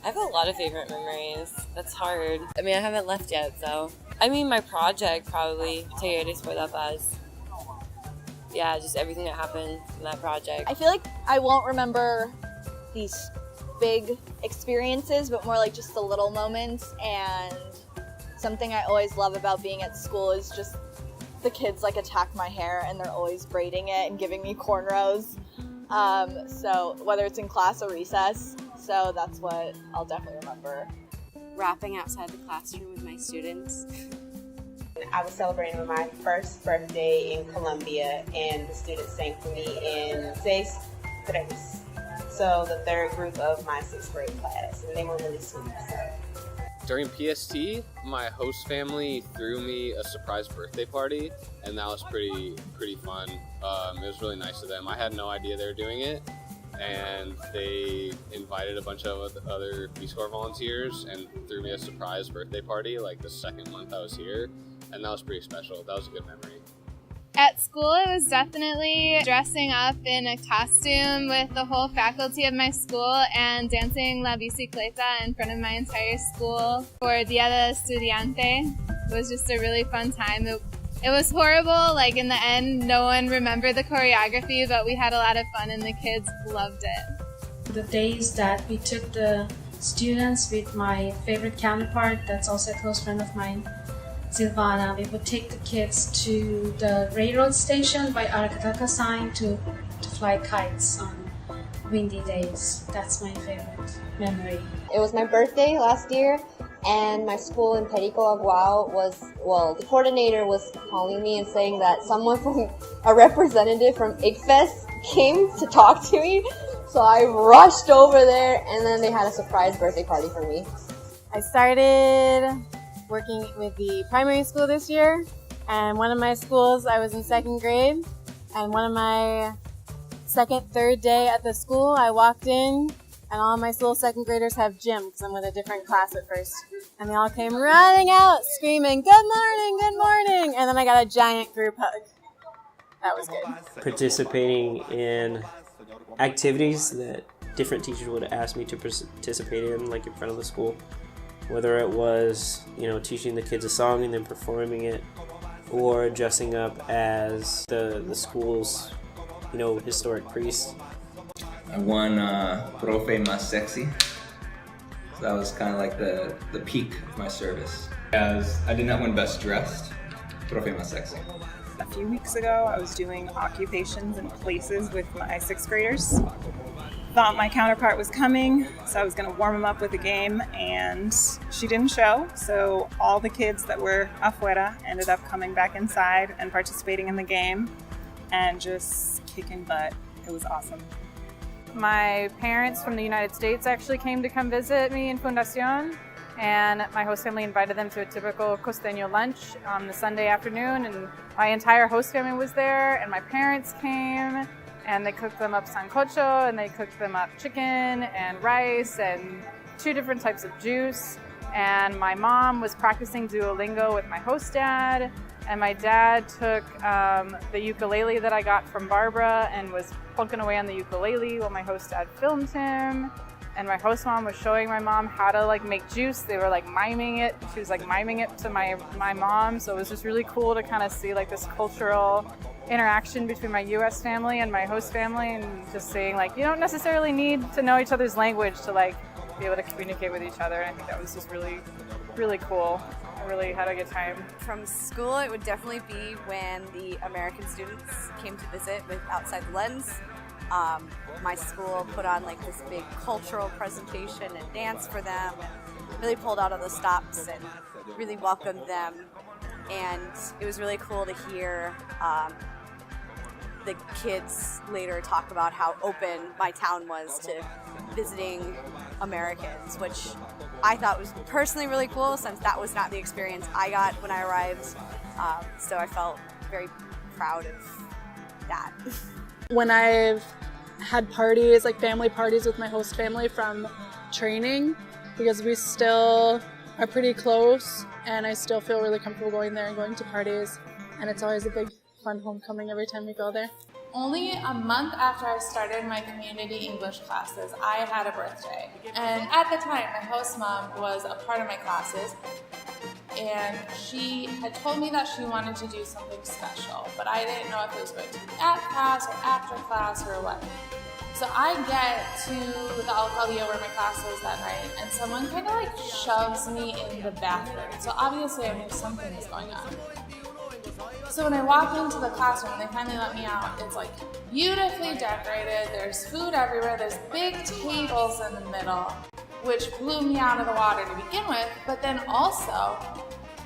I have a lot of favorite memories. That's hard. I mean, I haven't left yet, so. I mean, my project probably, CII-8 for that buzz. Yeah, just everything that happened in that project. I feel like I won't remember these big experiences, but more like just the little moments. And something I always love about being at school is just the kids like attack my hair and they're always braiding it and giving me cornrows. So whether it's in class or recess, so that's what I'll definitely remember. Rapping outside the classroom with my students. I was celebrating my first birthday in Colombia, and the students sang for me in Seis Tres, so the third group of my 6th grade class, and they were really sweet. So. During PST, my host family threw me a surprise birthday party, and that was pretty fun. It was really nice of them. I had no idea they were doing it, and they invited a bunch of other Peace Corps volunteers and threw me a surprise birthday party like the second month I was here, and that was pretty special. That was a good memory. At school, it was definitely dressing up in a costume with the whole faculty of my school and dancing La Bicicleta in front of my entire school for Dia del Estudiante. It was just a really fun time. It was horrible, like in the end, no one remembered the choreography, but we had a lot of fun and the kids loved it. The days that we took the students with my favorite counterpart, that's also a close friend of mine, Silvana, we would take the kids to the railroad station by Aracataca sign to fly kites on windy days. That's my favorite memory. It was my birthday last year, and my school in Perico Aguao the coordinator was calling me and saying that someone from a representative from IGFest came to talk to me. So I rushed over there, and then they had a surprise birthday party for me. I started working with the primary school this year, and one of my schools I was in 2nd grade, and one of my third day at the school I walked in and all my little 2nd graders have gym because I'm with a different class at first, and they all came running out screaming good morning, and then I got a giant group hug. That was good. Participating in activities that different teachers would ask me to participate in, like in front of the school. Whether it was, teaching the kids a song and then performing it, or dressing up as the school's, historic priest. I won Profe Más Sexy. So that was kind of like the peak of my service. As I did not win Best Dressed, Profe Más Sexy. A few weeks ago, I was doing occupations and places with my 6th graders. Thought my counterpart was coming, so I was going to warm them up with a game, and she didn't show, so all the kids that were afuera ended up coming back inside and participating in the game and just kicking butt. It was awesome. My parents from the United States actually came to come visit me in Fundación, and my host family invited them to a typical costeño lunch on the Sunday afternoon, and my entire host family was there, and my parents came. And they cooked them up sancocho, and they cooked them up chicken and rice and 2 different types of juice. And my mom was practicing Duolingo with my host dad. And my dad took the ukulele that I got from Barbara and was plunking away on the ukulele while my host dad filmed him. And my host mom was showing my mom how to make juice. They were miming it. She was miming it to my mom. So it was just really cool to kind of see this cultural interaction between my U.S. family and my host family, and just seeing you don't necessarily need to know each other's language to be able to communicate with each other. And I think that was just really, really cool. I really had a good time. From school, it would definitely be when the American students came to visit with Outside the Lens. My school put on this big cultural presentation and dance for them, and really pulled out all the stops and really welcomed them. And it was really cool to hear the kids later talk about how open my town was to visiting Americans, which I thought was personally really cool since that was not the experience I got when I arrived. So I felt very proud of that. When I've had parties, family parties with my host family from training, because we still are pretty close, and I still feel really comfortable going there and going to parties, and it's always a big fun homecoming every time we go there. Only a month after I started my community English classes, I had a birthday. And at the time, my host mom was a part of my classes, and she had told me that she wanted to do something special, but I didn't know if it was going to be at class or after class or what. So I get to the alcaldía where my class is that night, and someone kind of like shoves me in the bathroom. So obviously I knew something was going on. So when I walk into the classroom and they finally let me out, it's like beautifully decorated, there's food everywhere, there's big tables in the middle, which blew me out of the water to begin with, but then also,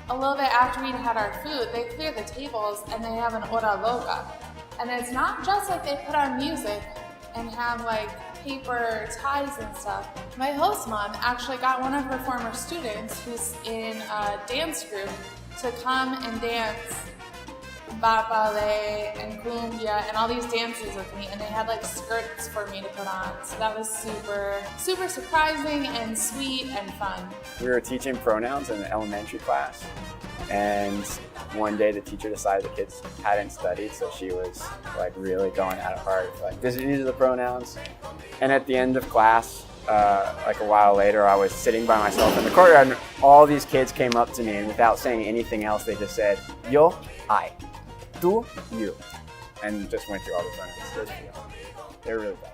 a little bit after we'd had our food, they clear the tables and they have an hora loca. And it's not just like they put on music and have like paper ties and stuff. My host mom actually got one of her former students who's in a dance group to come and dance ballet and cumbia and all these dances with me, and they had like skirts for me to put on. So that was super surprising and sweet and fun. We were teaching pronouns in an elementary class, and one day the teacher decided the kids hadn't studied, so she was like really going at it hard. Like, these are the pronouns. And at the end of class, like a while later, I was sitting by myself in the courtyard, and all these kids came up to me, and without saying anything else, they just said, yo, I, tú, you, and just went through all the pronouns. They were really bad.